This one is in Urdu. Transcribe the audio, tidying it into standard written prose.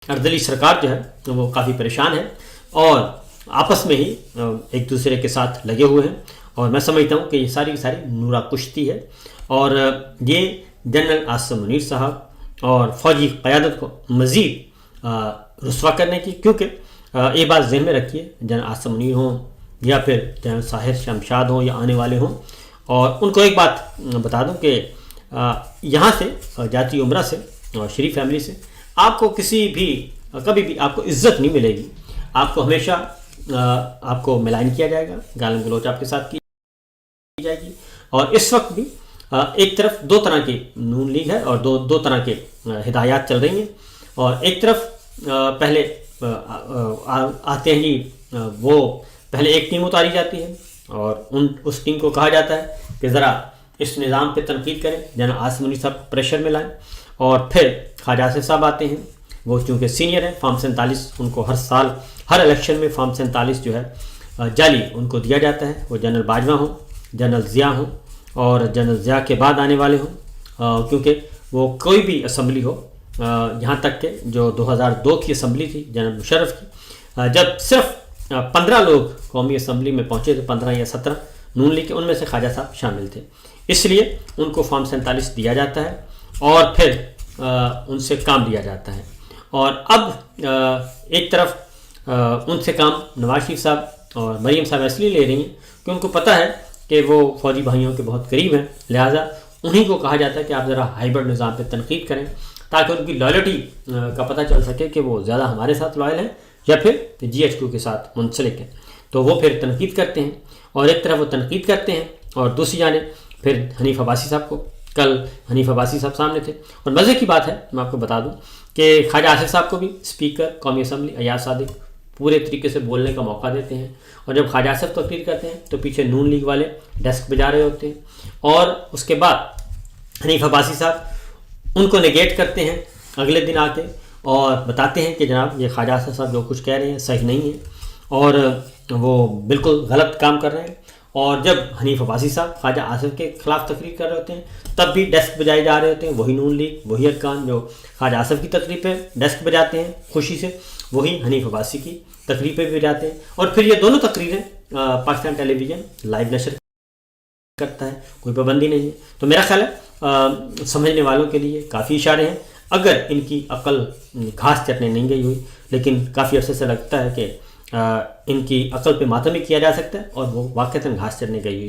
اردلی سرکار جو ہے وہ کافی پریشان ہے اور آپس میں ہی ایک دوسرے کے ساتھ لگے ہوئے ہیں، اور میں سمجھتا ہوں کہ یہ ساری کی ساری نورا کشتی ہے، اور یہ جنرل عاصم منیر صاحب اور فوجی قیادت کو مزید رسوا کرنے کی، کیونکہ یہ بات ذہن میں رکھیے، جنرل عاصم منیر ہوں یا پھر جنرل طاہر شمشاد ہوں یا آنے والے ہوں، اور ان کو ایک بات بتا دوں کہ یہاں سے جاتی عمرہ سے اور شریف فیملی سے آپ کو کسی بھی کبھی بھی آپ کو عزت نہیں ملے گی، آپ کو ہمیشہ آپ کو ملائن کیا جائے گا، گالاں گلوچ آپ کے ساتھ کی جائے گی، اور اس وقت بھی ایک طرف دو طرح کی نون لیگ ہے اور دو طرح کے ہدایات چل رہی ہیں، اور ایک طرف پہلے آتے ہیں جی وہ پہلے ایک ٹیم اتاری جاتی ہے اور اس ٹیم کو کہا جاتا ہے کہ ذرا اس نظام پہ تنقید کریں، جنرل عاصم منیر صاحب پریشر میں لائیں، اور پھر خواجہ آصف صاحب آتے ہیں، وہ چونکہ سینئر ہیں، فارم 47 ان کو ہر سال ہر الیکشن میں فارم 47 جو ہے جعلی ان کو دیا جاتا ہے، وہ جنرل باجوہ ہوں، جنرل ضیاء ہوں اور جنرل ضیاء کے بعد آنے والے ہوں، کیونکہ وہ کوئی بھی اسمبلی ہو، یہاں تک کہ جو 2002 کی اسمبلی تھی جنرل مشرف کی، جب صرف 15 لوگ قومی اسمبلی میں پہنچے تھے، 15 یا 17 نون لیگ کے، ان میں سے خواجہ صاحب شامل تھے، اس لیے ان کو فارم 47 دیا جاتا ہے اور پھر ان سے کام لیا جاتا ہے، اور اب ایک طرف ان سے کام نواز شریف صاحب اور مریم صاحب اس لیے لے رہی ہیں کہ ان کو پتہ ہے کہ وہ فوجی بھائیوں کے بہت قریب ہیں، لہٰذا انہیں کو کہا جاتا ہے کہ آپ ذرا ہائبرڈ نظام پہ تنقید کریں تاکہ ان کی لائلٹی کا پتہ چل سکے کہ وہ زیادہ ہمارے ساتھ لائل ہیں یا پھر GH2 کے ساتھ منسلک ہیں، تو وہ پھر تنقید کرتے ہیں، اور ایک طرف وہ تنقید کرتے ہیں اور دوسری جانب پھر حنیف عباسی صاحب کو، کل حنیف عباسی صاحب سامنے تھے، اور مزے کی بات ہے میں آپ کو بتا دوں کہ خواجہ آصف صاحب کو بھی اسپیکر قومی اسمبلی ایاز صادق پورے طریقے سے بولنے کا موقع دیتے ہیں، اور جب خواجہ آصف تقریر کرتے ہیں تو پیچھے نون لیگ والے ڈیسک بجا رہے ہوتے ہیں، اور اس کے بعد حنیف عباسی صاحب ان کو نگیٹ کرتے ہیں اگلے دن آ کے اور بتاتے ہیں کہ جناب یہ خواجہ آصف صاحب جو کچھ کہہ رہے ہیں صحیح نہیں ہے اور وہ بالکل غلط کام کر رہے ہیں، اور جب حنیف عباسی صاحب خواجہ آصف کے خلاف تقریر کر رہے ہوتے ہیں تب بھی ڈیسک بجائے جا رہے ہوتے ہیں، وہی نون لیگ وہی ارکان جو خواجہ آصف کی تقریر پہ ڈیسک بجاتے ہیں خوشی سے، وہی حنیف عباسی کی تقریر پہ بھی بجاتے ہیں، اور پھر یہ دونوں تقریریں پاکستان ٹیلی ویژن لائیو نشر کرتا ہے، کوئی پابندی نہیں ہے، تو میرا خیال ہے سمجھنے والوں کے لیے کافی اشارے ہیں، اگر ان کی عقل گھاس چٹنے نہیں گئی ہوئی، لیکن کافی عرصے سے لگتا ہے کہ ان کی عقل پہ ماتم بھی کیا جا سکتا ہے اور وہ واقعتاً گھاس چٹنے گئی ہوئی